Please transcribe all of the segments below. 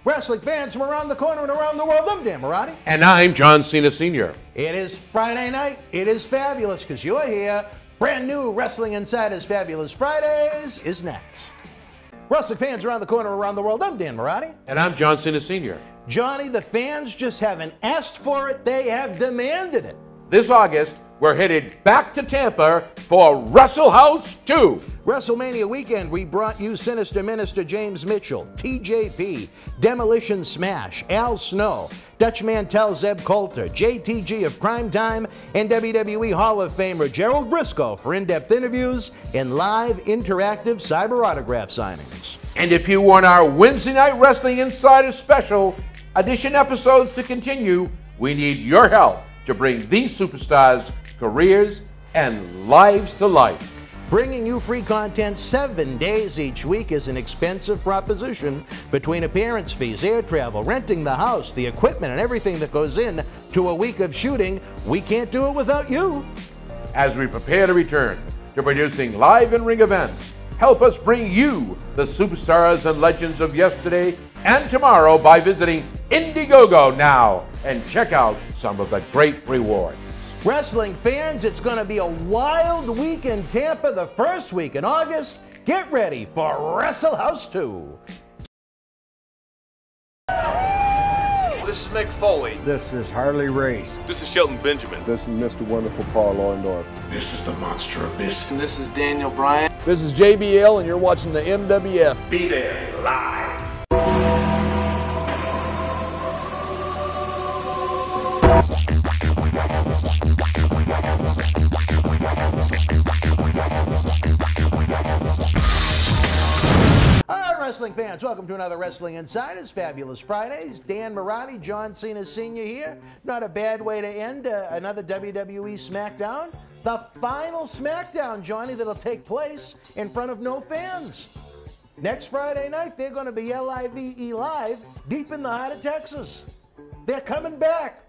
Wrestling fans from around the corner and around the world, I'm Dan Marty. And I'm John Cena Sr. It is Friday night. It is fabulous because you're here. Brand new Wrestling Insider's Fabulous Fridays is next. Wrestling fans around the corner, around the world, I'm Dan Marty. And I'm John Cena Sr. Johnny, the fans just haven't asked for it, they have demanded it. This August, we're headed back to Tampa for Wrestle House 2. WrestleMania weekend, we brought you Sinister Minister James Mitchell, TJP, Demolition Smash, Al Snow, Dutch Mantel Zeb Coulter, JTG of Primetime, and WWE Hall of Famer Gerald Briscoe for in-depth interviews and live interactive cyber autograph signings. And if you want our Wednesday Night Wrestling Insider Special Edition episodes to continue, we need your help to bring these superstars' careers and lives to life. Bringing you free content 7 days each week is an expensive proposition between appearance fees, air travel, renting the house, the equipment, and everything that goes in to a week of shooting. We can't do it without you. As we prepare to return to producing live in-ring events, help us bring you the superstars and legends of yesterday and tomorrow by visiting Indiegogo now and check out some of the great rewards. Wrestling fans, it's going to be a wild week in Tampa the first week in August. Get ready for Wrestle House 2. This is Mick Foley. This is Harley Race. This is Shelton Benjamin. This is Mr. Wonderful Paul Orndorff. This is the Monster Abyss. And this is Daniel Bryan. This is JBL, and you're watching the MWF. Be there live. All right, wrestling fans, welcome to another Wrestling Insider's Fabulous Fridays. Dan Marty, John Cena Sr. here. Not a bad way to end another WWE SmackDown. The final SmackDown, Johnny, that'll take place in front of no fans. Next Friday night, they're going to be LIVE live deep in the heart of Texas. They're coming back.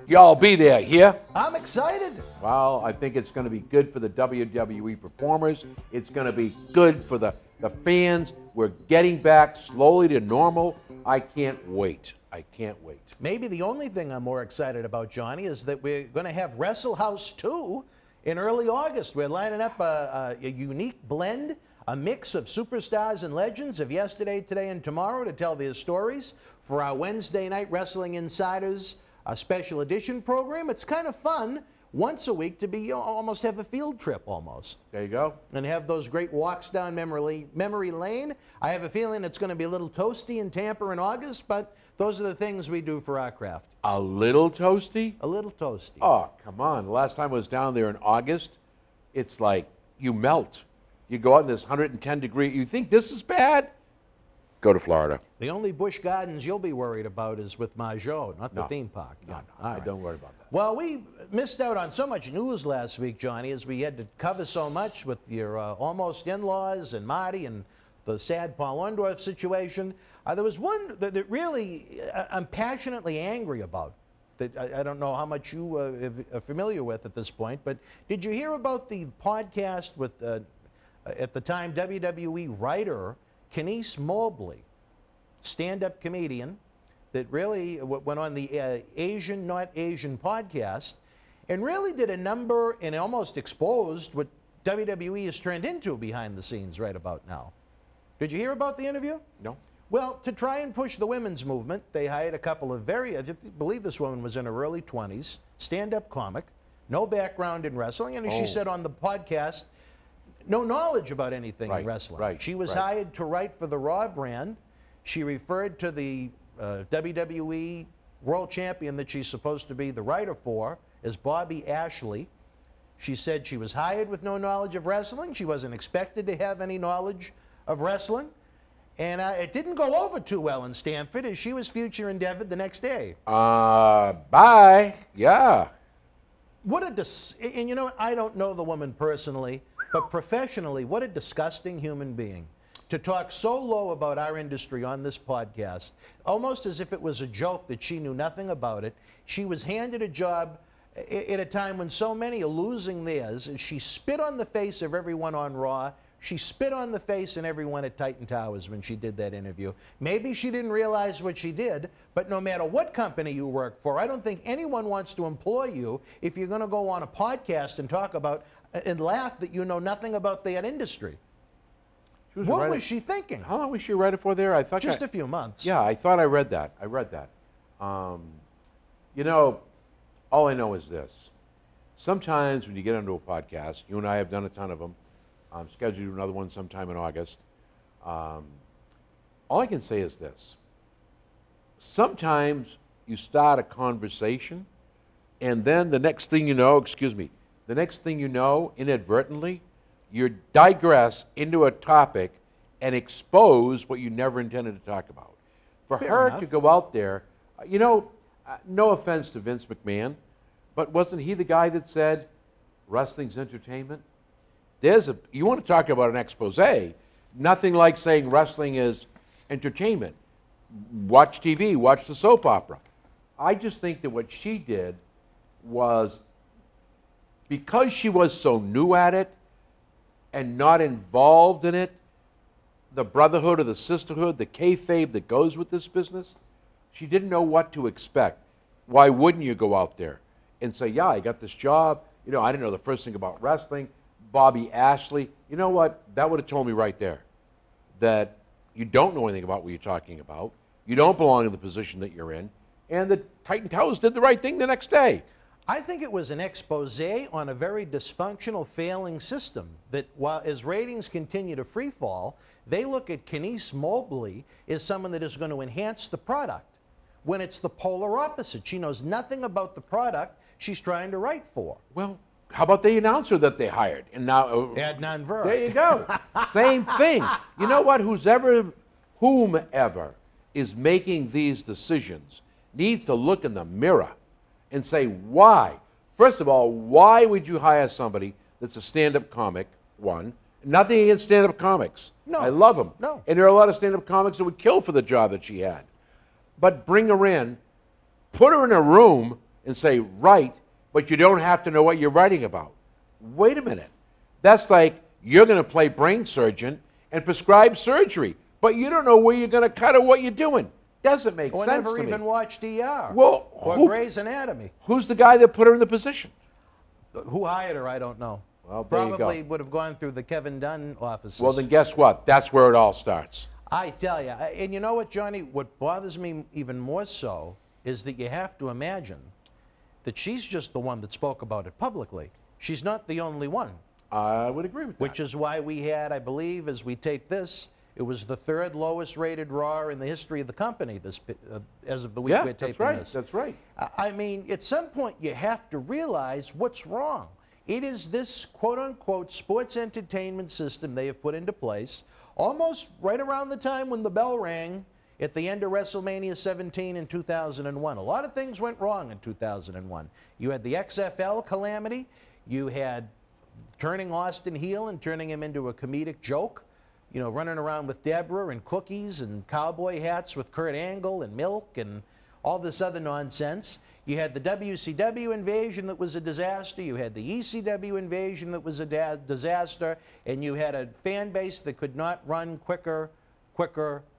Y'all be there, yeah? I'm excited. Well, I think it's going to be good for the WWE performers. It's going to be good for the fans. We're getting back slowly to normal. I can't wait. I can't wait. Maybe the only thing I'm more excited about, Johnny, is that we're going to have Wrestle House 2 in early August. We're lining up a unique blend, a mix of superstars and legends of yesterday, today, and tomorrow to tell their stories for our Wednesday Night Wrestling Insiders a special edition program. It's kind of fun once a week to be almost have a field trip almost. There you go. And have those great walks down memory lane. I have a feeling it's going to be a little toasty in Tampa in August, but those are the things we do for our craft. A little toasty? A little toasty. Oh, come on. The last time I was down there in August, it's like you melt. You go out in this 110-degree. You think this is bad? Go to Florida. The only Busch Gardens you'll be worried about is with Majo, not the No. theme park. No, All don't worry about that. Well, we missed out on so much news last week, Johnny, as we had to cover so much with your almost in-laws and Marty and the sad Paul Orndorff situation. There was one that really I'm passionately angry about. That I don't know how much you are familiar with at this point, but did you hear about the podcast with, at the time, WWE writer Kenice Mobley, stand-up comedian that really went on the Asian Not Asian podcast and really did a number and almost exposed what WWE has turned into behind the scenes right about now. Did you hear about the interview? No. Well, to try and push the women's movement, they hired a couple of I believe this woman was in her early 20s, stand-up comic, no background in wrestling, and as she said on the podcast, no knowledge about anything in wrestling. Right, she was hired to write for the Raw brand. She referred to the WWE World Champion that she's supposed to be the writer for as Bobby Ashley. She said she was hired with no knowledge of wrestling. She wasn't expected to have any knowledge of wrestling. And it didn't go over too well in Stamford as she was future endeavored the next day. Bye. Yeah. And you know, I don't know the woman personally, but professionally, what a disgusting human being to talk so low about our industry on this podcast, almost as if it was a joke that she knew nothing about it. She was handed a job at a time when so many are losing theirs, and she spit on the face of everyone on Raw, She spit on the face of everyone at Titan Towers when she did that interview. Maybe she didn't realize what she did, but no matter what company you work for, I don't think anyone wants to employ you if you're going to go on a podcast and talk about and laugh that you know nothing about that industry. What was she thinking? How long was she writing for there? I thought just a few months. Yeah, I thought I read that. You know, all I know is this. Sometimes when you get onto a podcast, you and I have done a ton of them. I'm scheduled to do another one sometime in August. All I can say is this. Sometimes you start a conversation, and then the next thing you know, inadvertently, you digress into a topic and expose what you never intended to talk about. For her to go out there, you know, no offense to Vince McMahon, but wasn't he the guy that said, wrestling's entertainment? You want to talk about an expose, nothing like saying wrestling is entertainment. Watch TV, watch the soap opera. I just think that what she did was, because she was so new at it and not involved in it, the brotherhood or the sisterhood, the kayfabe that goes with this business, she didn't know what to expect. Why wouldn't you go out there and say, yeah, I got this job. You know, I didn't know the first thing about wrestling. Bobby Ashley, you know what? That would have told me right there that you don't know anything about what you're talking about. You don't belong in the position that you're in. And the Titan Towers did the right thing the next day. I think it was an expose on a very dysfunctional, failing system that, while as ratings continue to free fall, they look at Kenice Mobley as someone that is going to enhance the product, when it's the polar opposite. She knows nothing about the product she's trying to write for. Well, how about the announcer that they hired? And now Adnan Ver. There you go. Same thing. You know what? Whomever is making these decisions needs to look in the mirror and say, why? First of all, why would you hire somebody that's a stand-up comic, one? Nothing against stand-up comics. No. I love them. No. And there are a lot of stand-up comics that would kill for the job that she had. But bring her in, put her in a room and say, write, but you don't have to know what you're writing about. Wait a minute. That's like you're going to play brain surgeon and prescribe surgery, but you don't know where you're going to cut or what you're doing. Doesn't make sense to me. Or never even watched ER or Grey's Anatomy. Who's the guy that put her in the position? Who hired her, I don't know. Well, there Probably you go. would have gone through the Kevin Dunn offices. Well, then guess what? That's where it all starts. I tell you. And you know what, Johnny? What bothers me even more so is that you have to imagine that she's just the one that spoke about it publicly. She's not the only one. I would agree with that. Which is why we had, I believe, as we taped this, it was the third lowest rated Raw in the history of the company as of the week we're taping this. That's right. I mean, at some point you have to realize what's wrong. It is this quote-unquote sports entertainment system they have put into place almost right around the time when the bell rang at the end of WrestleMania 17 in 2001. A lot of things went wrong in 2001. You had the XFL calamity. You had turning Austin heel and turning him into a comedic joke. You know, running around with Deborah and cookies and cowboy hats with Kurt Angle and milk and all this other nonsense. You had the WCW invasion that was a disaster. You had the ECW invasion that was a disaster. And you had a fan base that could not run quicker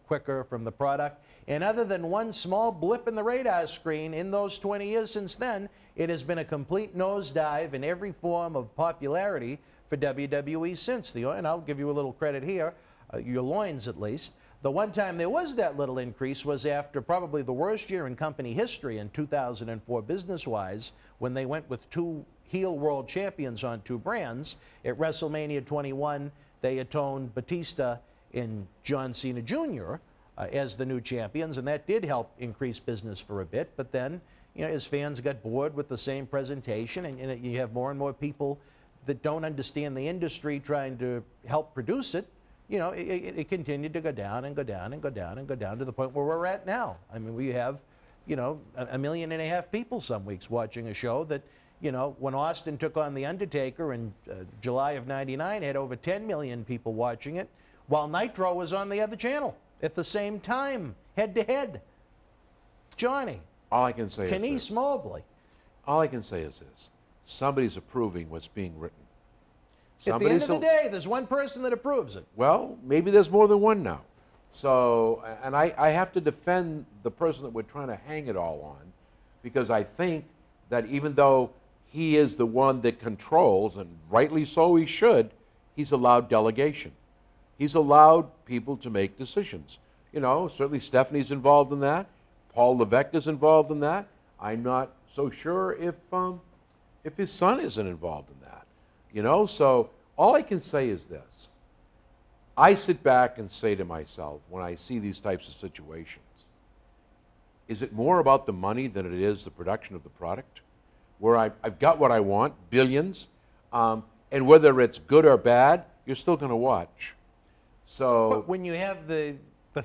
from the product. And other than one small blip in the radar screen in those 20 years since then, it has been a complete nosedive in every form of popularity for WWE since. And I'll give you a little credit here, your loins at least. The one time there was that little increase was after probably the worst year in company history in 2004 business-wise, when they went with two heel world champions on two brands. At WrestleMania 21, they atoned Batista and John Cena Jr. As the new champions, and that did help increase business for a bit. But then, you know, as fans got bored with the same presentation, and you have more and more people that don't understand the industry trying to help produce it, you know, it continued to go down and go down and go down and go down to the point where we're at now. I mean, we have, you know, 1.5 million people some weeks watching a show that, you know, when Austin took on The Undertaker in July of '99, had over 10 million people watching it, while Nitro was on the other channel at the same time, head-to-head. Johnny. All I can say is Kenice Mobley. All I can say is this. Somebody's approving what's being written. At the end of the day, there's one person that approves it. Well, maybe there's more than one now. So, and I have to defend the person that we're trying to hang it all on, because I think that even though he is the one that controls, and rightly so he should, he's allowed delegation. He's allowed people to make decisions. You know, certainly Stephanie's involved in that. Paul Levesque is involved in that. I'm not so sure if his son isn't involved in that. You know, so all I can say is this. I sit back and say to myself, when I see these types of situations, is it more about the money than it is the production of the product? Where I've got what I want, billions, and whether it's good or bad, you're still going to watch. So, but when you have the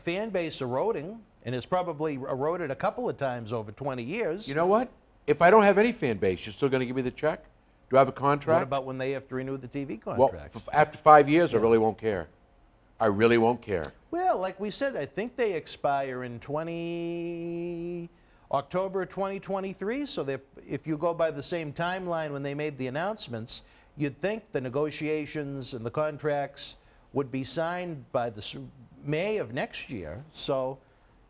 fan base eroding, and it's probably eroded a couple of times over 20 years. You know what? If I don't have any fan base, you're still going to give me the check? Do I have a contract? What about when they have to renew the TV contracts? Well, after 5 years, I really won't care. I really won't care. Well, like we said, I think they expire in October 2023. So if you go by the same timeline when they made the announcements, you'd think the negotiations and the contracts would be signed by the May of next year. So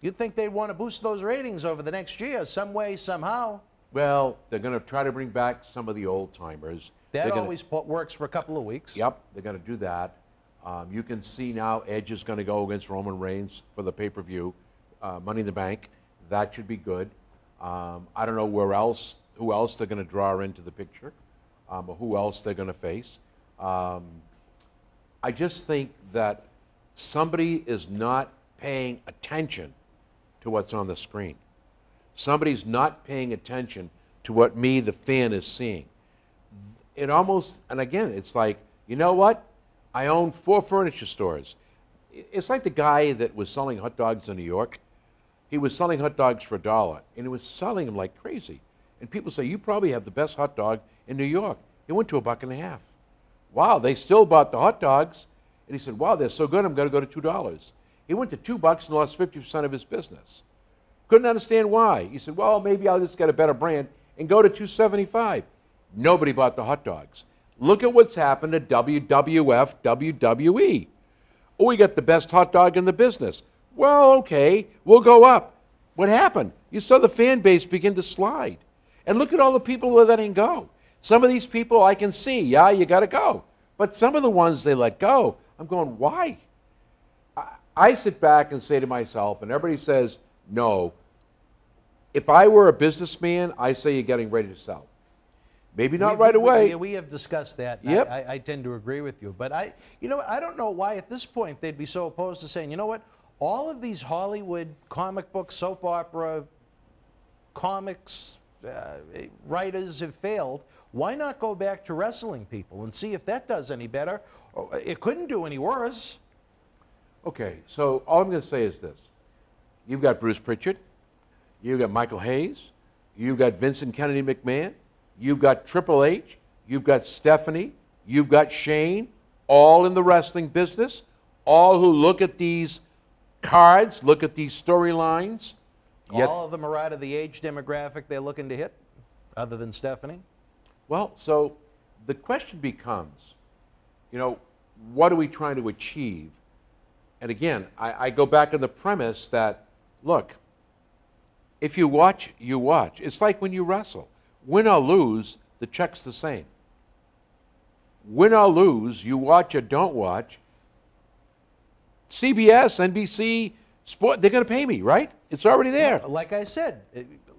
you'd think they'd want to boost those ratings over the next year, some way, somehow. Well, they're going to try to bring back some of the old timers. That always works for a couple of weeks. Yep, they're going to do that. You can see now Edge is going to go against Roman Reigns for the pay-per-view, Money in the Bank. That should be good. I don't know who else they're going to draw into the picture, or who else they're going to face. I just think that somebody is not paying attention to what's on the screen. Somebody's not paying attention to what me, the fan, is seeing. It almost, and again, it's like, you know what? I own 4 furniture stores. It's like the guy that was selling hot dogs in New York. He was selling hot dogs for $1, and he was selling them like crazy. And people say, you probably have the best hot dog in New York. He went to $1.50. Wow, they still bought the hot dogs. And he said, wow, they're so good, I'm going to go to $2. He went to $2 and lost 50% of his business. Couldn't understand why. He said, well, maybe I'll just get a better brand and go to $2.75. Nobody bought the hot dogs. Look at what's happened to WWF, WWE. Oh, we got the best hot dog in the business. Well, okay, we'll go up. What happened? You saw the fan base begin to slide. And look at all the people who are letting go. Some of these people I can see, yeah, you got to go. But some of the ones they let go, I'm going, why? I sit back and say to myself, and everybody says, no. If I were a businessman, I say you're getting ready to sell. Maybe not right away. We have discussed that. Yep. I tend to agree with you. But I don't know why at this point they'd be so opposed to saying, you know what, all of these Hollywood comic book, soap opera, comics writers have failed. Why not go back to wrestling people and see if that does any better? It couldn't do any worse. Okay, so all I'm going to say is this. You've got Bruce Pritchard. You've got Michael Hayes. You've got Vincent Kennedy McMahon. You've got Triple H. You've got Stephanie. You've got Shane, all in the wrestling business, all who look at these cards, look at these storylines. All of them are out of the age demographic they're looking to hit, other than Stephanie? Well, so the question becomes, you know, what are we trying to achieve? And again, I go back on the premise that, look, if you watch, you watch. It's like when you wrestle. Win or lose, the check's the same. Win or lose, you watch or don't watch, CBS, NBC, Sport, they're going to pay me, right? It's already there. Like I said,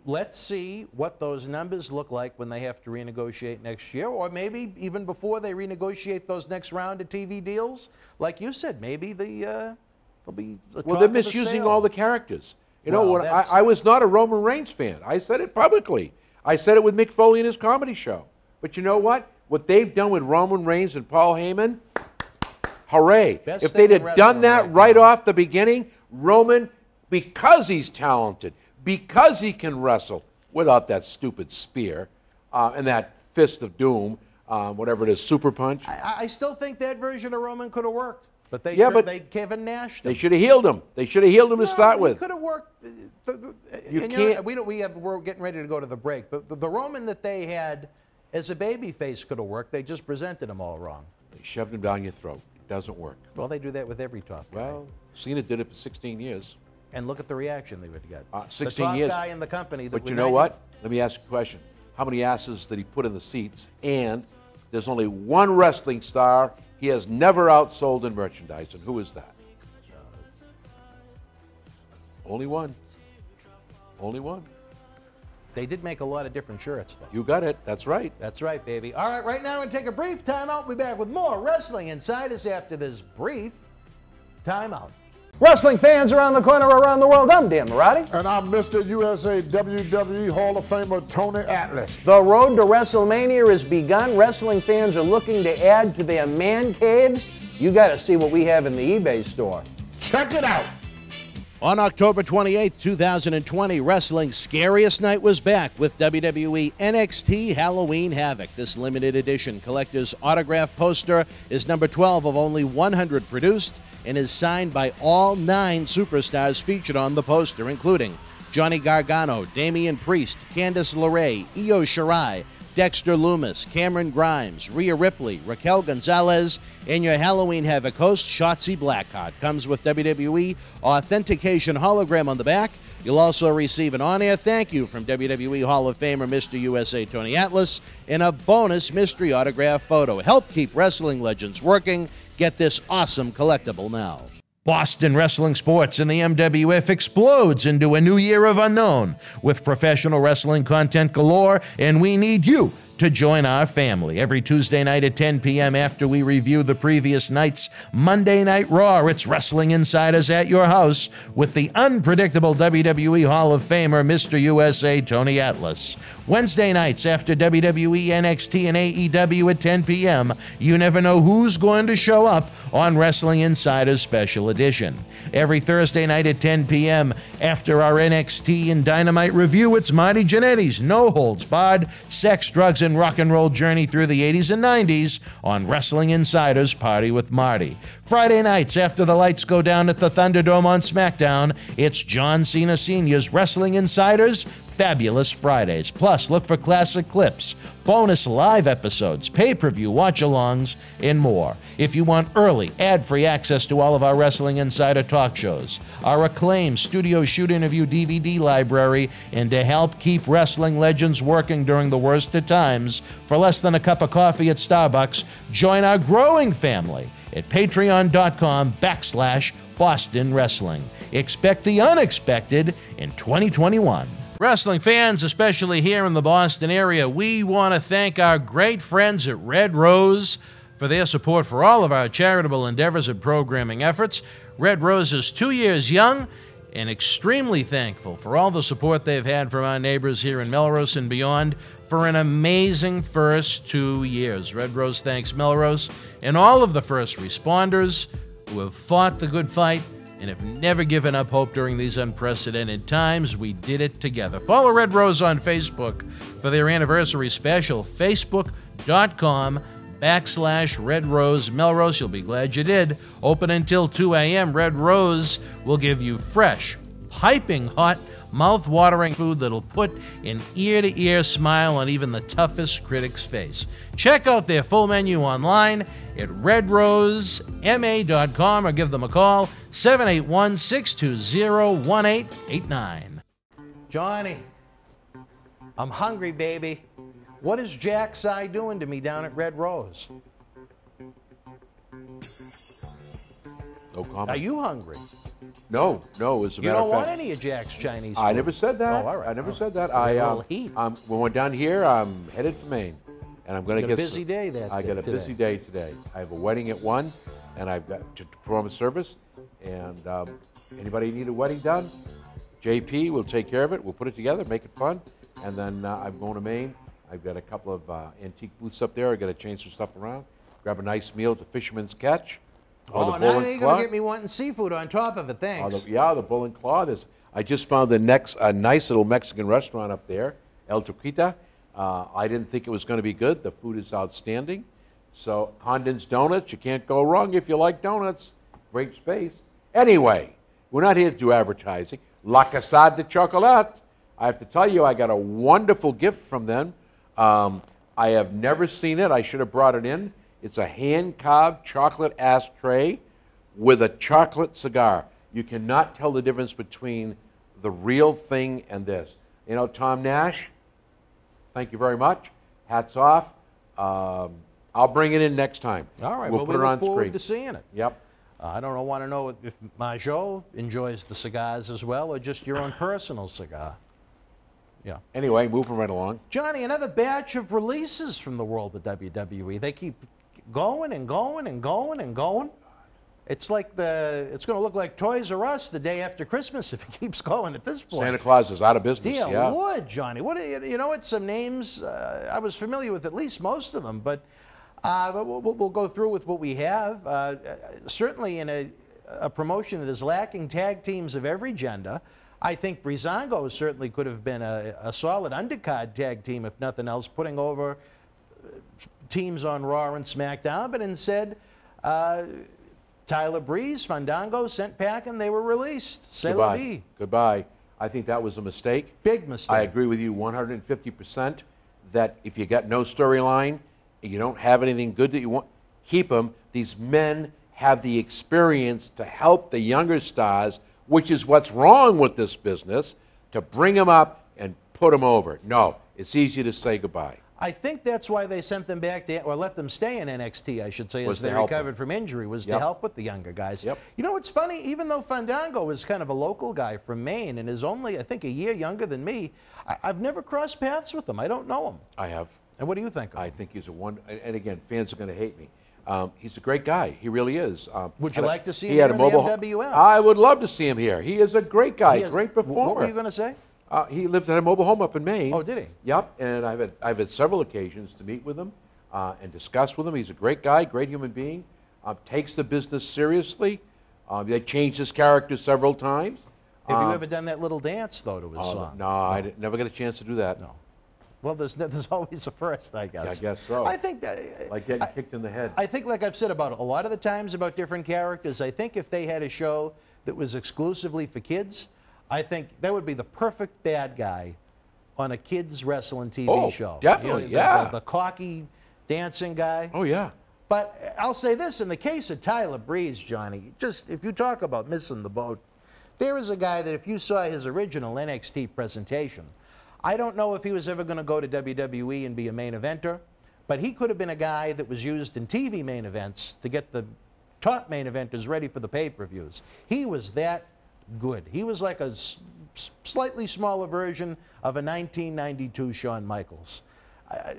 let's see what those numbers look like when they have to renegotiate next year, or maybe even before they renegotiate those next round of TV deals. Like you said, maybe there'll be a well, they're misusing all the characters. You know, when I was not a Roman Reigns fan. I said it publicly. I said it with Mick Foley in his comedy show. But you know what? What they've done with Roman Reigns and Paul Heyman, hooray. If they'd have done that right off the beginning, Roman, because he's talented, because he can wrestle without that stupid spear and that fist of doom, whatever it is, super punch. I still think that version of Roman could have worked. But they Kevin Nashed him. They should have healed him. They should have healed him to start with. It could have worked. We're getting ready to go to the break. But the Roman that they had as a baby face could have worked. They just presented him all wrong. They shoved him down your throat. It doesn't work. Well, they do that with every top guy. Well, Cena did it for 16 years. And look at the reaction they would get. 16 the top years. guy in the company. That But would you know 90 what? Let me ask you a question. How many asses did he put in the seats? And there's only one wrestling star he has never outsold in merchandise. And who is that? Only one. Only one. They did make a lot of different shirts, though. You got it. That's right. That's right, baby. All right, right now we're going to take a brief timeout. We'll be back with more Wrestling Insiders after this brief timeout. Wrestling fans around the corner, around the world, I'm Dan Marty. And I'm Mr. USA WWE Hall of Famer Tony Atlas. The road to WrestleMania has begun. Wrestling fans are looking to add to their man caves. You got to see what we have in the eBay store. Check it out. On October 28th, 2020, Wrestling's Scariest Night was back with WWE NXT Halloween Havoc. This limited edition collector's autograph poster is number 12 of only 100 produced and is signed by all 9 superstars featured on the poster, including Johnny Gargano, Damian Priest, Candice LeRae, Io Shirai, Dexter Lumis, Cameron Grimes, Rhea Ripley, Raquel Gonzalez, and your Halloween Havoc host, Shotzi Blackheart. Comes with WWE authentication hologram on the back. You'll also receive an on-air thank you from WWE Hall of Famer Mr. USA Tony Atlas and a bonus mystery autograph photo. Help keep wrestling legends working. Get this awesome collectible now. Boston wrestling sports and the MWF explodes into a new year of unknown with professional wrestling content galore, and we need you to join our family. Every Tuesday night at 10 p.m. after we review the previous night's Monday Night Raw, it's Wrestling Insiders at your house with the unpredictable WWE Hall of Famer, Mr. USA Tony Atlas. Wednesday nights after WWE, NXT, and AEW at 10 p.m., you never know who's going to show up on Wrestling Insiders Special Edition. Every Thursday night at 10 p.m. after our NXT and Dynamite review, it's Marty Jannetty's No Holds Barred Sex, Drugs, and Rock and Roll journey through the 80s and 90s on Wrestling Insiders Party with Marty. Friday nights after the lights go down at the Thunderdome on SmackDown, it's John Cena Sr.'s Wrestling Insiders Fabulous Fridays. Plus, look for classic clips, bonus live episodes, pay-per-view watch-alongs, and more. If you want early, ad-free access to all of our Wrestling Insider talk shows, our acclaimed studio shoot interview DVD library, and to help keep wrestling legends working during the worst of times, for less than a cup of coffee at Starbucks, join our growing family at patreon.com/Boston Wrestling. Expect the unexpected in 2021. Wrestling fans, especially here in the Boston area, we want to thank our great friends at Red Rose for their support for all of our charitable endeavors and programming efforts. Red Rose is 2 years young and extremely thankful for all the support they've had from our neighbors here in Melrose and beyond for an amazing first 2 years. Red Rose thanks Melrose and all of the first responders who have fought the good fight and have never given up hope during these unprecedented times. We did it together. Follow Red Rose on Facebook for their anniversary special, facebook.com/Red Rose Melrose. You'll be glad you did. Open until 2 a.m. Red Rose will give you fresh, piping hot, mouth-watering food that'll put an ear-to-ear smile on even the toughest critic's face. Check out their full menu online at redrosema.com or give them a call, 781-620-1889. Johnny, I'm hungry, baby. What is Jack Sy doing to me down at Red Rose? No comment. Are you hungry? No, as a matter of fact. You don't want any of Jack's Chinese food? I never said that. Oh, all right. I never said that. When we're done here, I'm headed for Maine. And I'm going to get a busy day I got a busy day today. I have a wedding at 1, and I've got to perform a service. And anybody need a wedding done, JP will take care of it. We'll put it together, make it fun. And then I'm going to Maine. I've got a couple of antique booths up there. I've got to change some stuff around. Grab a nice meal at the Fisherman's Catch. Oh, now you're going to get me wanting seafood on top of it. Thanks. The Bull and Claw. I just found a nice little Mexican restaurant up there, El Toquita. I didn't think it was going to be good. The food is outstanding. So Condon's Donuts, you can't go wrong if you like donuts. Great space. Anyway, we're not here to do advertising. La Casa de Chocolate. I have to tell you, I got a wonderful gift from them. I have never seen it. I should have brought it in. It's a hand-carved chocolate ashtray with a chocolate cigar. You cannot tell the difference between the real thing and this. You know, Tom Nash, thank you very much. Hats off. I'll bring it in next time. All right, we'll well, put we it on look forward screen. to seeing it. Yep. I don't want to know if Marjot enjoys the cigars as well, or just your own personal cigar. Yeah. Anyway, moving right along. Johnny, another batch of releases from the world of WWE. They keep going and going and going and going. It's like it's going to look like Toys R Us the day after Christmas if it keeps going at this point. Santa Claus is out of business. Dear Yeah. Lord, Johnny. What you know? What some names I was familiar with at least most of them, but we'll go through with what we have. Certainly in a promotion that is lacking tag teams of every gender, I think Breezango certainly could have been a solid undercard tag team, if nothing else, putting over teams on Raw and SmackDown, but instead, Tyler Breeze, Fandango, sent packing, they were released. C'est la vie. Goodbye. I think that was a mistake. Big mistake. I agree with you 150% that if you got no storyline, you don't have anything good that you want, keep them. These men have the experience to help the younger stars, which is what's wrong with this business, to bring them up and put them over. No, it's easy to say goodbye. I think that's why they sent them back to, or let them stay in NXT, I should say, Was as to they help recovered them. from injury, was to Yep. help with the younger guys. Yep. You know what's funny? Even though Fandango is kind of a local guy from Maine and is only, I think, a year younger than me, I've never crossed paths with him. I don't know him. I have. And what do you think of him? I think he's a one, and again, fans are going to hate me. He's a great guy. He really is. Would you like to see him he had here a in the mobile MWF? I would love to see him here. He is a great guy, He is- great performer. What were you going to say? He lived at a mobile home up in Maine. Oh, did he? Yep, and I've had several occasions to meet with him and discuss with him. He's a great guy, great human being, takes the business seriously. They changed his character several times. Have you ever done that little dance, though, to his song? No, I never got a chance to do that. No. Well, there's always a first, I guess. I guess so. I think Like getting kicked in the head. I think, like I've said about a lot of the times about different characters, I think if they had a show that was exclusively for kids, I think that would be the perfect bad guy on a kids wrestling TV show. Definitely, the, yeah. The cocky dancing guy. Oh, yeah. But I'll say this, in the case of Tyler Breeze, Johnny, just if you talk about missing the boat, there is a guy that if you saw his original NXT presentation, I don't know if he was ever going to go to WWE and be a main eventer, but he could have been a guy that was used in TV main events to get the top main eventers ready for the pay-per-views. He was that good. He was like a slightly smaller version of a 1992 Shawn Michaels.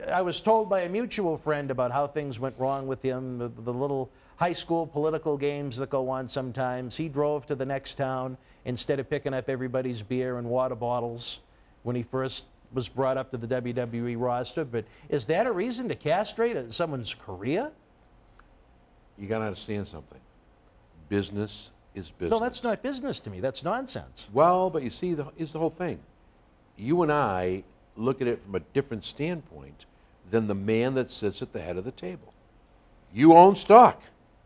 I was told by a mutual friend about how things went wrong with him, the little high school political games that go on sometimes. He drove to the next town instead of picking up everybody's beer and water bottles when he first was brought up to the WWE roster. But is that a reason to castrate someone's career? You got to understand something. Business is business. No, that's not business to me. That's nonsense. Well, but you see, here's the whole thing. You and I look at it from a different standpoint than the man that sits at the head of the table. You own stock.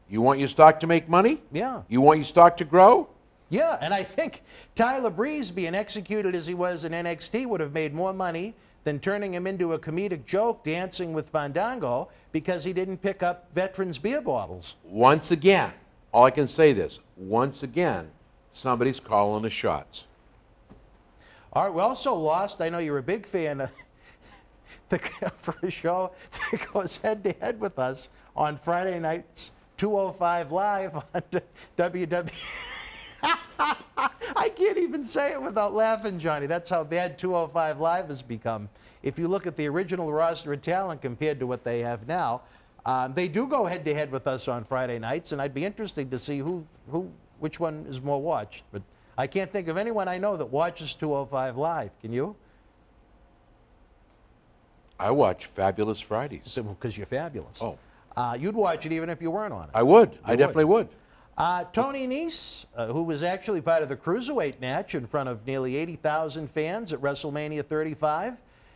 You want your stock to make money? Yeah. You want your stock to grow? Yeah, and I think Tyler Breeze, being executed as he was in NXT, would have made more money than turning him into a comedic joke dancing with Fandango because he didn't pick up veterans' beer bottles. Once again, all I can say this, once again, somebody's calling the shots. All right, we also lost, I know you're a big fan of for a show that goes head-to-head with us on Friday nights, 205 Live on WWE. I can't even say it without laughing, Johnny. That's how bad 205 Live has become. If you look at the original roster of talent compared to what they have now, they do go head-to-head with us on Friday nights, and I'd be interested to see which one is more watched. But I can't think of anyone I know that watches 205 Live. Can you? I watch Fabulous Fridays. Because you're fabulous. Oh. You'd watch it even if you weren't on it. I would. I definitely would. Tony Nese, who was actually part of the Cruiserweight match in front of nearly 80,000 fans at WrestleMania 35,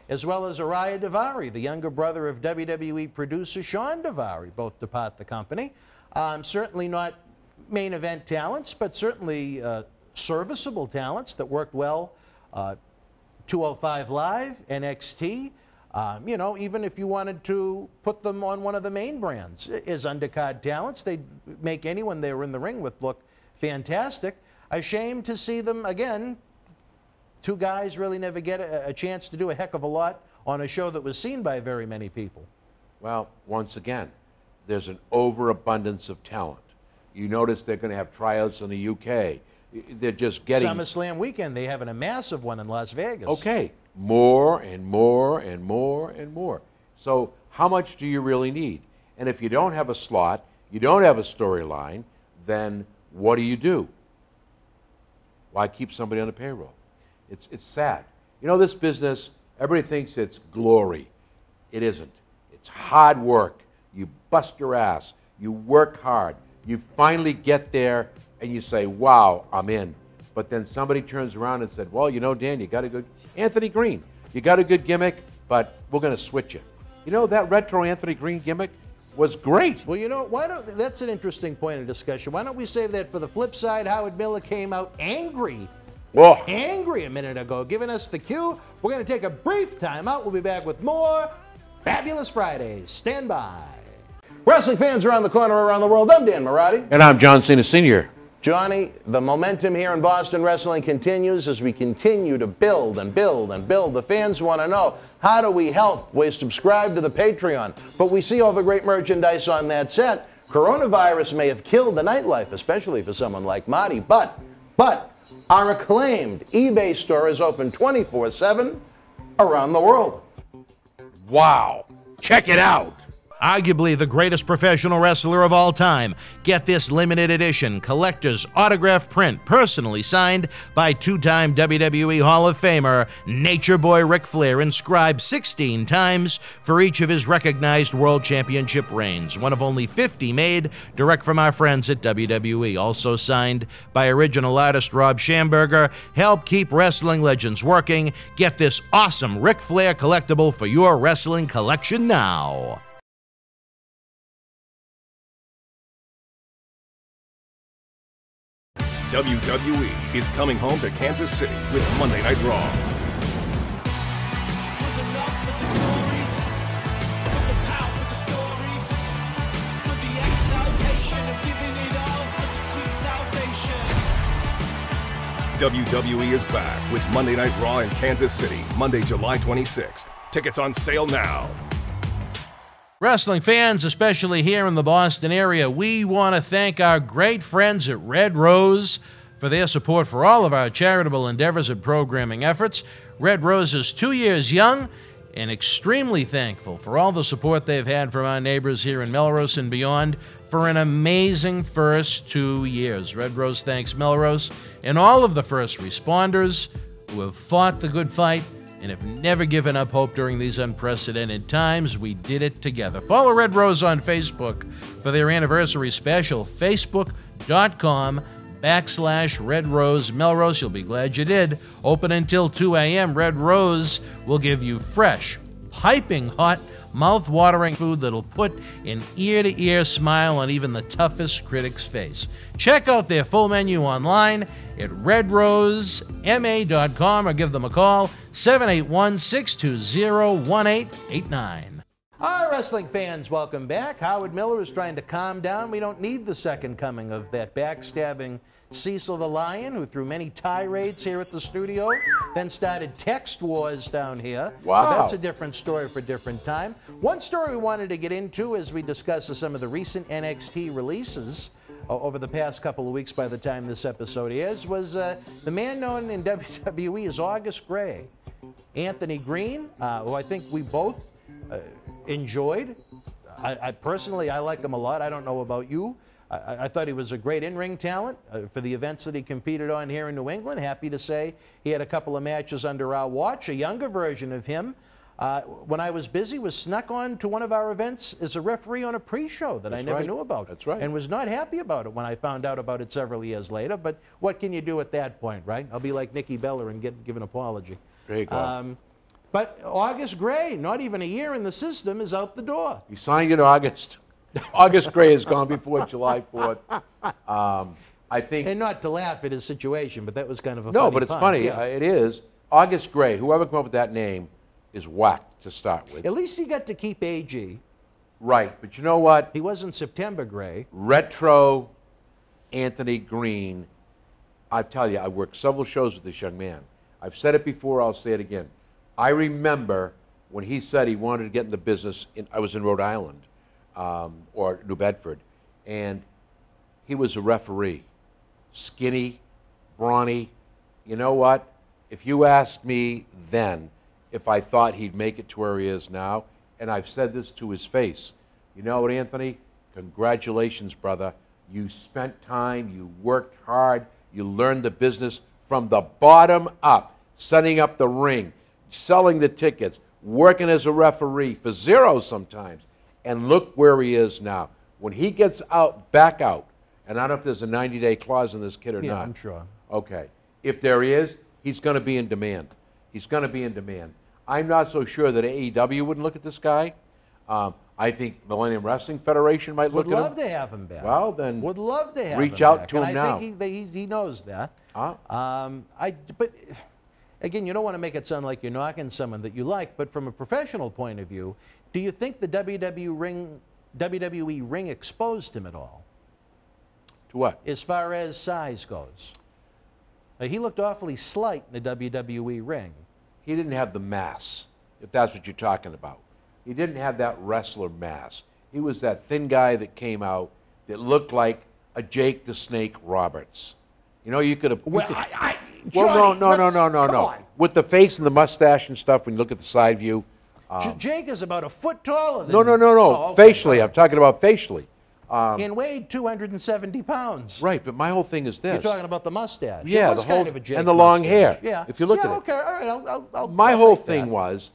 as well as Araya Daivari, the younger brother of WWE producer Sean Daivari, both depart the company. Certainly not main event talents, but certainly serviceable talents that worked well. 205 Live, NXT. You know, even if you wanted to put them on one of the main brands as undercard talents, they'd make anyone they were in the ring with look fantastic. A shame to see them, again, two guys really never get a chance to do a heck of a lot on a show that was seen by very many people. Well, once again, there's an overabundance of talent. You notice they're going to have tryouts in the UK. They're just getting... SummerSlam weekend, they having a massive one in Las Vegas. Okay, more and more and more and more. So how much do you really need? And if you don't have a slot, you don't have a storyline, then what do? Why keep somebody on the payroll? It's sad. You know, this business, everybody thinks it's glory. It isn't. It's hard work. You bust your ass. You work hard. You finally get there and you say, wow, I'm in. But then somebody turns around and said, well, you know, Dan, you got a good... Anthony Green, you got a good gimmick, but we're going to switch it. You know, that retro Anthony Green gimmick was great. Well, you know, that's an interesting point of discussion. Why don't we save that for the flip side? Howard Miller came out angry a minute ago, giving us the cue. We're going to take a brief time out. We'll be back with more Fabulous Fridays. Stand by. Wrestling fans around the corner, around the world, I'm Dan Marty. And I'm John Cena Sr. Johnny, the momentum here in Boston wrestling continues as we continue to build and build and build. The fans want to know, how do we help? We subscribe to the Patreon, but we see all the great merchandise on that set. Coronavirus may have killed the nightlife, especially for someone like Marty, but our acclaimed eBay store is open 24/7 around the world. Wow. Check it out. Arguably the greatest professional wrestler of all time. Get this limited edition collector's autograph print personally signed by two-time WWE Hall of Famer Nature Boy Ric Flair, inscribed 16 times for each of his recognized World Championship reigns. One of only 50 made direct from our friends at WWE. Also signed by original artist Rob Schamberger. Help keep wrestling legends working. Get this awesome Ric Flair collectible for your wrestling collection now. WWE is coming home to Kansas City with Monday Night Raw. WWE is back with Monday Night Raw in Kansas City, Monday, July 26th. Tickets on sale now. Wrestling fans, especially here in the Boston area, we want to thank our great friends at Red Rose for their support for all of our charitable endeavors and programming efforts. Red Rose is 2 years young and extremely thankful for all the support they've had from our neighbors here in Melrose and beyond for an amazing first 2 years. Red Rose thanks Melrose and all of the first responders who have fought the good fight and have never given up hope during these unprecedented times. We did it together. Follow Red Rose on Facebook for their anniversary special, facebook.com/Red Rose Melrose. You'll be glad you did. Open until 2 a.m. Red Rose will give you fresh, piping hot, mouth-watering food that'll put an ear-to-ear smile on even the toughest critic's face. Check out their full menu online at redrosema.com or give them a call, 781-620-1889. All right, wrestling fans, welcome back. Howard Miller is trying to calm down. We don't need the second coming of that backstabbing Cecil the Lion, who threw many tirades here at the studio, then started text wars down here. Wow. But that's a different story for a different time. One story we wanted to get into as we discuss some of the recent NXT releases over the past couple of weeks by the time this episode airs was the man known in WWE as August Gray. Anthony Green, who I think we both enjoyed. I personally, I like him a lot. I don't know about you. I thought he was a great in-ring talent for the events that he competed on here in New England. Happy to say he had a couple of matches under our watch. A younger version of him, when I was busy, was snuck on to one of our events as a referee on a pre-show that I never knew about. That's right. And was not happy about it when I found out about it several years later. But what can you do at that point, right? I'll be like Nikki Bella and give an apology. There you go. But August Gray, not even a year in the system, is out the door. You signed in August. August Gray has gone before July 4th. I think... And not to laugh at his situation, but that was kind of a No, funny but it's pun. funny. Yeah. It is. August Gray, whoever came up with that name, is whacked. to start with. At least he got to keep AG. Right, but you know what? He wasn't September Gray. Retro Anthony Green. I tell you, I worked several shows with this young man. I've said it before, I'll say it again. I remember when he said he wanted to get in the business, I was in Rhode Island, or New Bedford, and he was a referee. Skinny, brawny. You know what? If you asked me then if I thought he'd make it to where he is now, and I've said this to his face, you know what, Anthony? Congratulations, brother. You spent time, you worked hard, you learned the business from the bottom up, setting up the ring, selling the tickets, working as a referee for zero sometimes, and look where he is now. When he gets out, back out, and I don't know if there's a 90-day clause in this kid or not. Yeah, I'm sure. Okay. If there is, he's going to be in demand. He's going to be in demand. I'm not so sure that AEW wouldn't look at this guy. I think Millennium Wrestling Federation might look Would at him. love to have him back. Well, then would love to have reach him out back. to him and now. I think he knows that. Huh? But again, you don't want to make it sound like you're knocking someone that you like, but from a professional point of view, do you think the WWE ring exposed him at all? To what? As far as size goes. He looked awfully slight in the WWE ring. He didn't have the mass, if that's what you're talking about. He didn't have that wrestler mass. He was that thin guy that came out that looked like a Jake the Snake Roberts. You know, you could have... Well, no. With the face and the mustache and stuff, when you look at the side view... Jake is about a foot taller than... No. Oh, okay. Facially, I'm talking about facially. And weighed 270 pounds. Right, but my whole thing is this. You're talking about the mustache. Yeah, it was the whole, kind of a Jake and the long mustache. hair. Yeah. If you look at it. Okay, all right, I'll My I'll whole take thing that. was,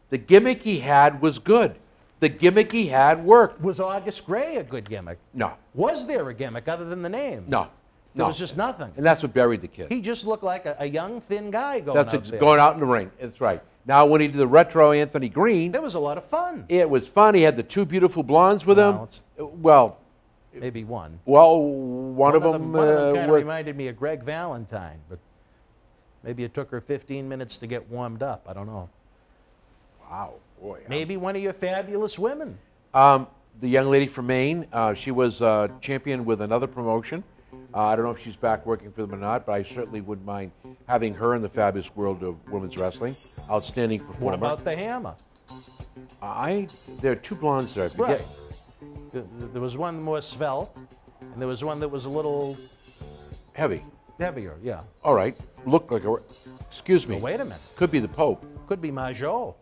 the gimmick he had was good. The gimmick he had worked. Was August Gray a good gimmick? No. Was there a gimmick other than the name? No. There was just nothing. And that's what buried the kid. He just looked like a young, thin guy going That's out there. going out in the ring. That's right. Now, when he did the retro Anthony Green, That was a lot of fun. it was fun. He had the two beautiful blondes with No, him. it's- Well, Maybe one. one of them One of them kind of was... reminded me of Greg Valentine, but maybe it took her 15 minutes to get warmed up. I don't know. Wow, boy. Maybe one of your fabulous women. The young lady from Maine, she was champion with another promotion. I don't know if she's back working for them or not, but I certainly wouldn't mind having her in the fabulous world of women's wrestling. Outstanding performer. What about the Hammer? There are two blondes there. I forget. Right. There was one more svelte, and there was one that was a little Heavy. heavier, yeah. All right. Look like a... Excuse me. Well, wait a minute. Could be the Pope. Could be Majot.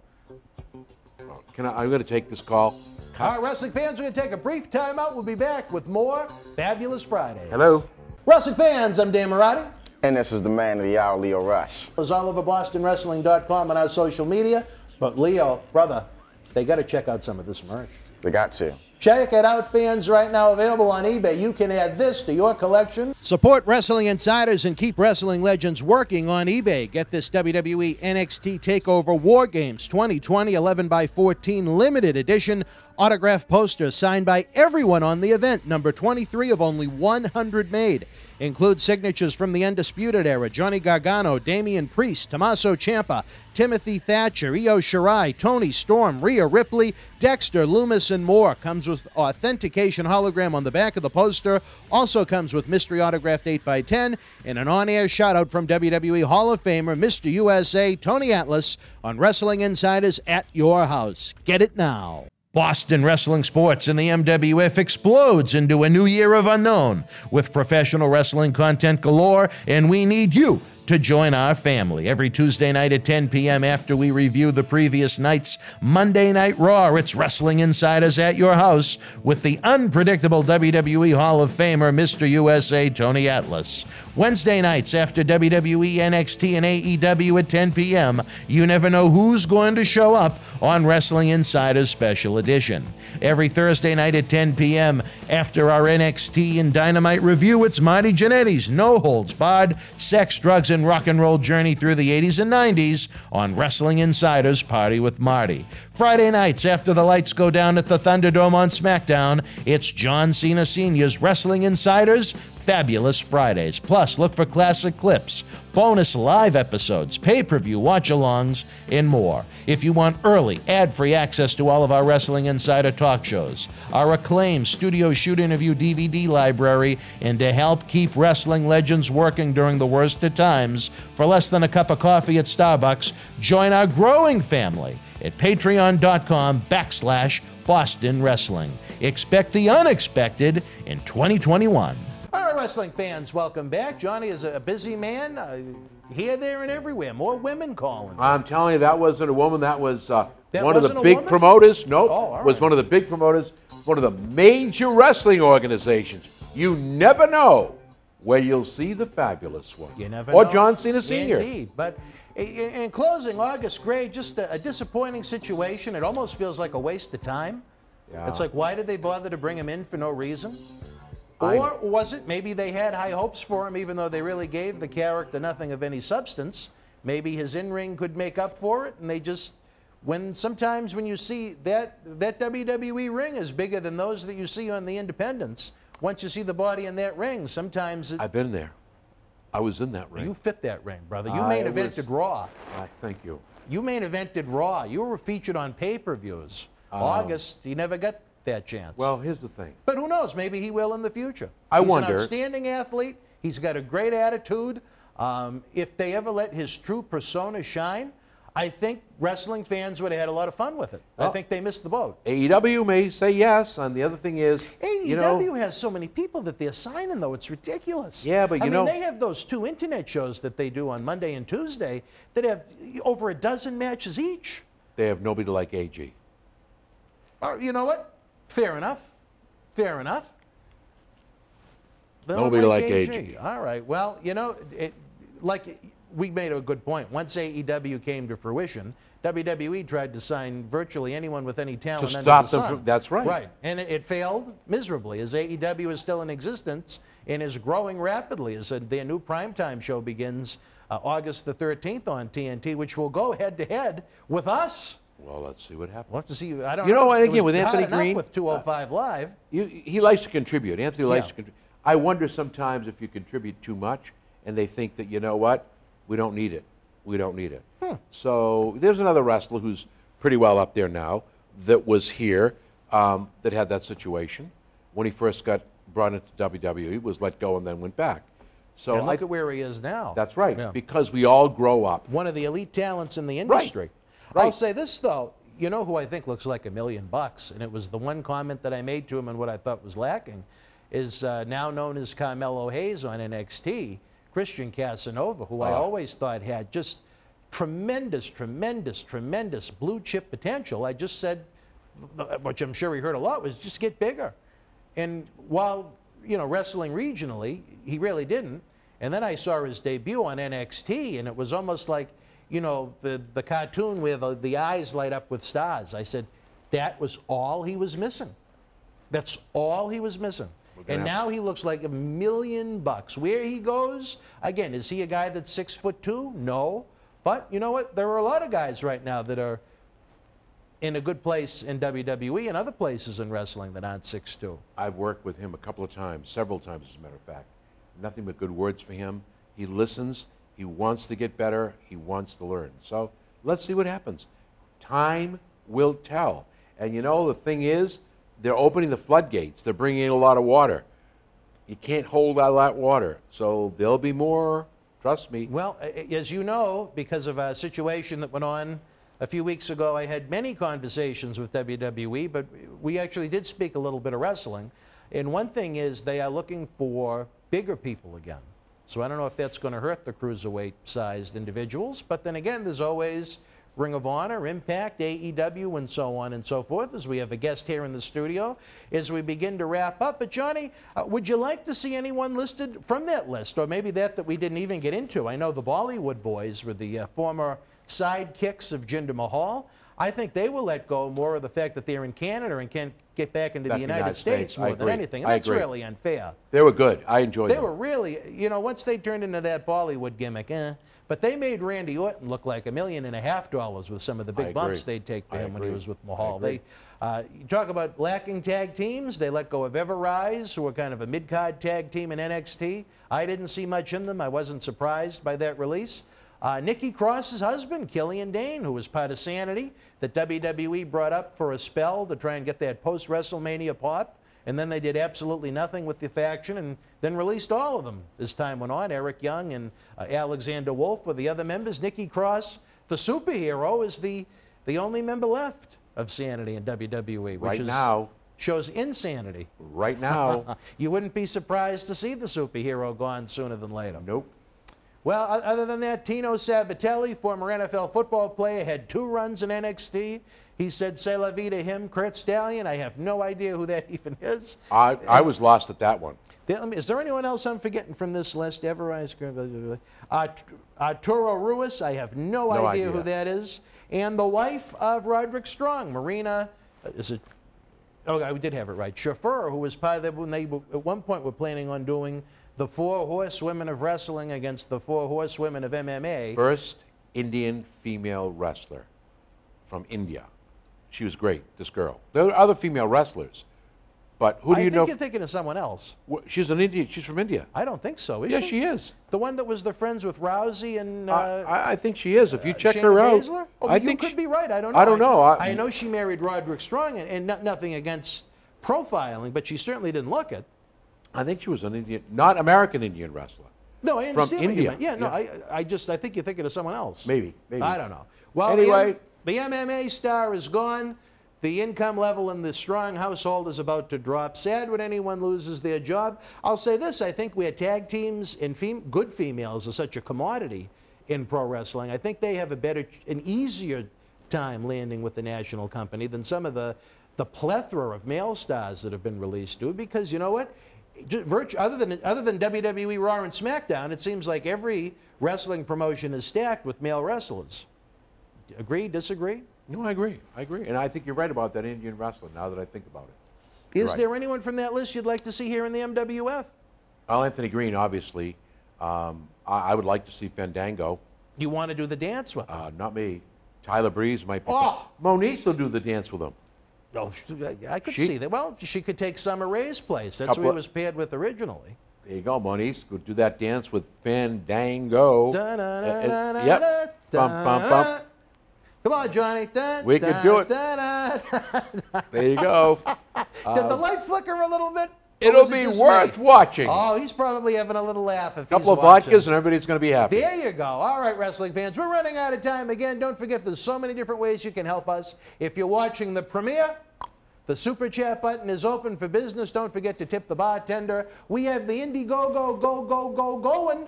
I'm going to take this call. All right, wrestling fans, we're going to take a brief timeout. We'll be back with more Fabulous Fridays. Hello. Wrestling fans, I'm Dan Marty. And this is the man of the hour, Leo Rush. It's all over BostonWrestling.com and our social media. But Leo, brother, they got to check out some of this merch. They got to. Check it out, fans, right now available on eBay. You can add this to your collection. Support Wrestling Insiders and keep wrestling legends working on eBay. Get this WWE NXT TakeOver War Games 2020 11x14 limited edition autograph poster signed by everyone on the event, number 23 of only 100 made. Includes signatures from the Undisputed Era, Johnny Gargano, Damian Priest, Tommaso Ciampa, Timothy Thatcher, Io Shirai, Tony Storm, Rhea Ripley, Dexter, Loomis, and more. Comes with authentication hologram on the back of the poster. Also comes with mystery autographed 8x10 and an on-air shout-out from WWE Hall of Famer, Mr. USA, Tony Atlas, on Wrestling Insiders at your house. Get it now. Boston Wrestling Sports and the MWF explodes into a new year of unknown with professional wrestling content galore, and we need you to join our family. Every Tuesday night at 10 p.m. after we review the previous night's Monday Night Raw, it's Wrestling Insiders at your house with the unpredictable WWE Hall of Famer, Mr. USA, Tony Atlas. Wednesday nights after WWE, NXT, and AEW at 10 p.m., you never know who's going to show up on Wrestling Insiders Special Edition. Every Thursday night at 10 p.m. after our NXT and Dynamite review, it's Marty Jannetty's No Holds Barred Sex, Drugs, and Rock and Roll journey through the 80s and 90s on Wrestling Insiders Party with Marty. Friday nights after the lights go down at the Thunderdome on SmackDown, it's John Cena Sr.'s Wrestling Insiders fabulous Fridays. Plus, look for classic clips, bonus live episodes, pay-per-view watch-alongs, and more. If you want early, ad-free access to all of our Wrestling Insider talk shows, our acclaimed studio shoot interview DVD library, and to help keep wrestling legends working during the worst of times, for less than a cup of coffee at Starbucks, join our growing family at patreon.com/Boston Wrestling. Expect the unexpected in 2021. All right, wrestling fans, welcome back. Johnny is a busy man, here, there, and everywhere. More women calling. I'm telling you, that wasn't a woman. That was one of the wasn't a big woman? promoters. Nope, Oh, all was right. one of the big promoters, one of the major wrestling organizations. You never know where you'll see the fabulous one. You never or know. John Cena Sr. Indeed. But in closing, August Gray, just a disappointing situation. It almost feels like a waste of time. Yeah. It's like, why did they bother to bring him in for no reason? Or was it maybe they had high hopes for him, even though they really gave the character nothing of any substance? Maybe his in-ring could make up for it, and they just, sometimes when you see that WWE ring is bigger than those that you see on the independents, once you see the body in that ring, sometimes I've been there. I was in that ring. you fit that ring, brother. You main evented Raw. Thank you. You main evented Raw. You were featured on pay-per-views. August, he never got that chance. Well, here's the thing. But who knows? Maybe he will in the future. I He's wonder. an outstanding athlete. He's got a great attitude. If they ever let his true persona shine, I think wrestling fans would have had a lot of fun with it. I think they missed the boat. AEW may say yes, and the other thing is, AEW has so many people that they're signing, though. It's ridiculous. Yeah, but I mean, they have those 2 internet shows that they do on Monday and Tuesday that have over a dozen matches each. they have nobody like AG. You know what? Fair enough. Fair enough. They don't Nobody like AG. AG. All right. Well, like we made a good point. Once AEW came to fruition, WWE tried to sign virtually anyone with any talent To under stop the them sun. from- that's right. Right. And it failed miserably, as AEW is still in existence and is growing rapidly as their new primetime show begins August the 13th on TNT, which will go head-to-head with us. Well, let's see what happens. We'll have to see. I don't You know know. what, It again, was with hot Anthony enough Green, with 205 Live. He likes to contribute. Anthony likes Yeah. to contribute. I wonder sometimes if you contribute too much and they think that, you know what, we don't need it. We don't need it. So there's another wrestler who's pretty well up there now that was here that had that situation. When he first got brought into WWE, was let go and then went back. So And look at where he is now. That's right, Yeah. because we all grow up. One of the elite talents in the industry. Right. I'll say this, though. You know who I think looks like $1 million, and it was the one comment that I made to him and what I thought was lacking, is now known as Carmelo Hayes on NXT, Christian Casanova, who I always thought had just tremendous blue chip potential. I just said, which I'm sure he heard a lot, was just get bigger. And while, wrestling regionally, he really didn't. And then I saw his debut on NXT, and it was almost like, the cartoon where the eyes light up with stars. I said, that was all he was missing. That's all he was missing. And now he looks like $1 million. Where he goes, again, is he a guy that's 6'2"? No. But you know what? There are a lot of guys right now that are in a good place in WWE and other places in wrestling that aren't 6'2". I've worked with him a couple of times, several times as a matter of fact. Nothing but good words for him. He listens. He wants to get better. He wants to learn. So let's see what happens. Time will tell. And the thing is, they're opening the floodgates. They're bringing in a lot of water. You can't hold all that water. So there'll be more, trust me. Well, as you know, because of a situation that went on a few weeks ago, I had many conversations with WWE, but we actually did speak a little bit of wrestling. And one thing is they are looking for bigger people again. So I don't know if that's going to hurt the cruiserweight-sized individuals. But then again, there's always Ring of Honor, Impact, AEW, and so on and so forth, as we have a guest here in the studio as we begin to wrap up. But Johnny, would you like to see anyone listed from that list, or maybe that we didn't even get into? I know the Bollywood Boys were the former sidekicks of Jinder Mahal. I think they will let go more of the fact that they're in Canada and can't get back into the United States more than anything. And that's really unfair. They were good. I enjoyed them. They were really, once they turned into that Bollywood gimmick, But they made Randy Orton look like $1.5 million with some of the big bumps they'd take for him when he was with Mahal. You talk about lacking tag teams. They let go of Ever-Rise, who were kind of a mid-card tag team in NXT. I didn't see much in them. I wasn't surprised by that release. Nikki Cross's husband, Killian Dane, who was part of Sanity, that WWE brought up for a spell to try and get that post-WrestleMania pop. And then they did absolutely nothing with the faction and then released all of them as time went on. Eric Young and Alexander Wolf were the other members. Nikki Cross, the superhero, is the only member left of Sanity in WWE, which shows insanity. Right now. You wouldn't be surprised to see the superhero gone sooner than later. Nope. Well, other than that, Tino Sabatelli, former NFL football player, had 2 runs in NXT. He said, "C'est la vie" to him. Kurt Stallion, I have no idea who that even is. I was lost at that one. Is there anyone else I'm forgetting from this list? Everrise, Toro Ruiz, I have no idea who that is. And the wife of Roderick Strong, Marina, is it? Oh, I did have it right. Chauffeur, who was part of the, when they at one point were planning on doing the 4 horsewomen of wrestling against the 4 horsewomen of MMA. First Indian female wrestler from India. She was great, this girl. There are other female wrestlers, but who do you know? I think you're thinking of someone else. She's an Indian. She's from India. I don't think so, is she? Yes, she is. The one that was the friends with Rousey and... I think she is. If you check Shayna her out. Baszler? Oh, you could be right. I don't know. I don't know. I know she married Roderick Strong, and nothing against profiling, but she certainly didn't look it. I think she was an Indian, not American Indian wrestler. No, I understand from what India. you meant. Yeah, no, I think you're thinking of someone else. Maybe. I don't know. Well, anyway, the MMA star is gone. The income level in the Strong household is about to drop. Sad when anyone loses their job. I'll say this, I think where tag teams and good females are such a commodity in pro wrestling, I think they have an easier time landing with the national company than some of the plethora of male stars that have been released do, because you know what? Other than WWE Raw and SmackDown, it seems like every wrestling promotion is stacked with male wrestlers. Agree, disagree? No, I agree. And I think you're right about that Indian wrestler now that I think about it. Is there anyone from that list you'd like to see here in the MWF? Well, Anthony Green, obviously. I would like to see Fandango. You want to do the dance with him? Not me. Tyler Breeze might be. Oh! Monique will do the dance with him. Oh, I could see that. Well, she could take Summer Rae's place. That's who he was paired with originally. There you go, Monique. Go do that dance with Fandango. Yep. Bump, bump, bump. Come on, Johnny. We could do it. There you go. Did the light flicker a little bit? It'll be worth watching. Oh, he's probably having a little laugh if he's watching. A couple of vodkas and everybody's going to be happy. There you go. All right, wrestling fans, we're running out of time again. Don't forget, there's so many different ways you can help us. If you're watching the premiere, the Super Chat button is open for business. Don't forget to tip the bartender. We have the Indiegogo going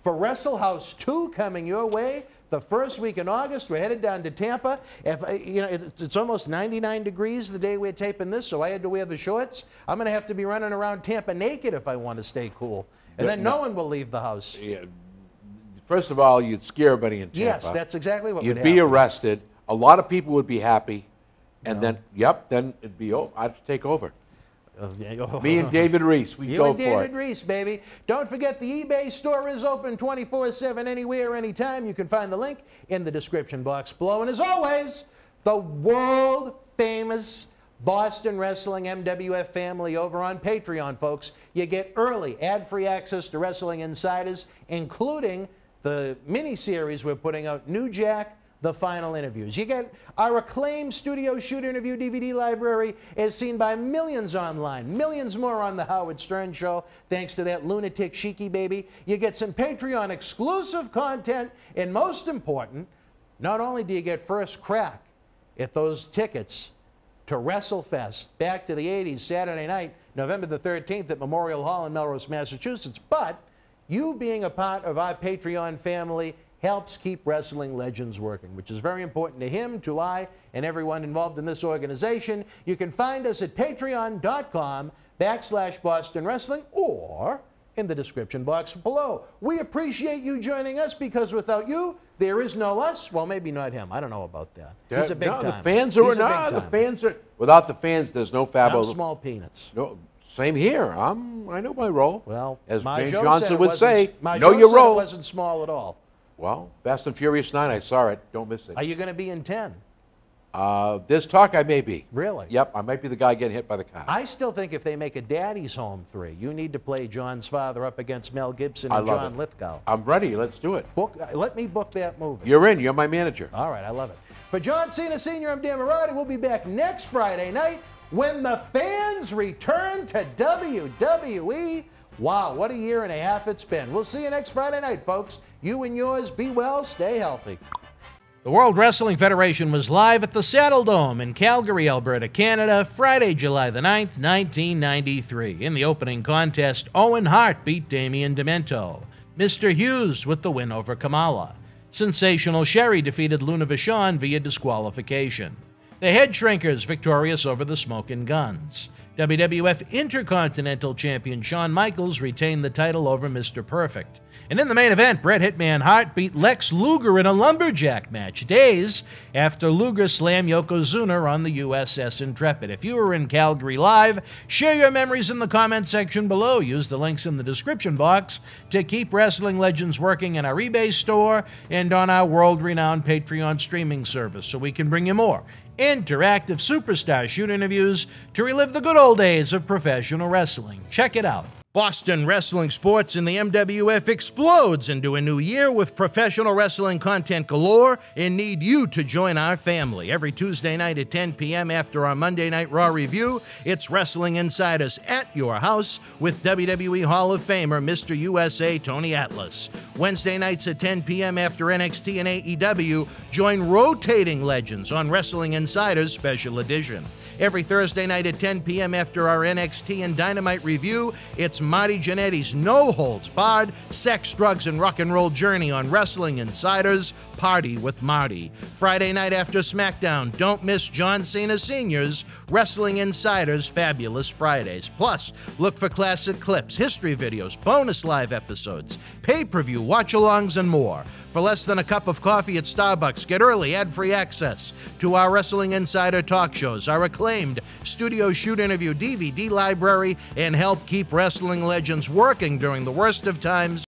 for Wrestle House 2 coming your way. The first week in August, we're headed down to Tampa. It's almost 99 degrees the day we're taping this, so I had to wear the shorts. I'm going to have to be running around Tampa naked if I want to stay cool. And then no one will leave the house. Yeah. First of all, you'd scare everybody in Tampa. Yes, that's exactly what would happen. You'd be arrested. A lot of people would be happy. And then it'd be over. I'd have to take over. Me and David Reese, we go for it. You and David Reese, baby. Don't forget the eBay store is open 24/7, anywhere, anytime. You can find the link in the description box below. And as always, the world-famous Boston Wrestling MWF family over on Patreon, folks. You get early, ad-free access to Wrestling Insiders, including the mini-series we're putting out, New Jack, The Final Interviews. You get our acclaimed studio shoot interview DVD library as seen by millions online, millions more on the Howard Stern Show, thanks to that lunatic Sheiky baby. You get some Patreon exclusive content, and most important, not only do you get first crack at those tickets to WrestleFest, back to the 80s, Saturday night, November the 13th at Memorial Hall in Melrose, Massachusetts, but you being a part of our Patreon family helps keep Wrestling Legends working, which is very important to him, to I, and everyone involved in this organization. You can find us at patreon.com/Boston Wrestling or in the description box below. We appreciate you joining us because without you, there is no us. Well, maybe not him. I don't know about that. He's a big time. The fans are not. The fans are. Without the fans, there's no Fabo. I'm small peanuts. No, same here. I know my role. Well, as Majo James Johnson would say, know your role. It wasn't small at all. Well, Fast and Furious 9, I saw it. Don't miss it. Are you going to be in 10? There's talk I may be. Really? Yep, I might be the guy getting hit by the car. I still think if they make a Daddy's Home 3, you need to play John's father up against Mel Gibson I and love John it. Lithgow. I'm ready. Let's do it. Let me book that movie. You're in. You're my manager. All right, I love it. For John Cena Sr., I'm Dan Marty. We'll be back next Friday night when the fans return to WWE. Wow, what a year and a half it's been. We'll see you next Friday night, folks. You and yours, be well, stay healthy. The World Wrestling Federation was live at the Saddle Dome in Calgary, Alberta, Canada, Friday, July the 9th, 1993. In the opening contest, Owen Hart beat Damien Demento. Mr. Hughes with the win over Kamala. Sensational Sherry defeated Luna Vachon via disqualification. The Head Shrinkers victorious over the Smokin' Guns. WWF Intercontinental Champion Shawn Michaels retained the title over Mr. Perfect. And in the main event, Bret Hitman Hart beat Lex Luger in a lumberjack match, days after Luger slammed Yokozuna on the USS Intrepid. If you were in Calgary live, share your memories in the comment section below. Use the links in the description box to keep Wrestling Legends working in our eBay store and on our world-renowned Patreon streaming service so we can bring you more interactive superstar shoot interviews to relive the good old days of professional wrestling. Check it out. Boston Wrestling Sports in the MWF explodes into a new year with professional wrestling content galore and need you to join our family. Every Tuesday night at 10 p.m. after our Monday Night Raw review, it's Wrestling Insiders at your house with WWE Hall of Famer Mr. USA Tony Atlas. Wednesday nights at 10 p.m. after NXT and AEW, join Rotating Legends on Wrestling Insiders Special Edition. Every Thursday night at 10 p.m. after our NXT and Dynamite review, it's Marty Jannetty's No Holds Barred Sex, Drugs, and Rock and Roll journey on Wrestling Insiders Party with Marty. Friday night after SmackDown, don't miss John Cena Sr.'s Wrestling Insiders Fabulous Fridays. Plus, look for classic clips, history videos, bonus live episodes, pay-per-view watch-alongs, and more. For less than a cup of coffee at Starbucks, get early ad-free access to our Wrestling Insider talk shows, our acclaimed studio shoot interview DVD library, and help keep Wrestling Legends working during the worst of times.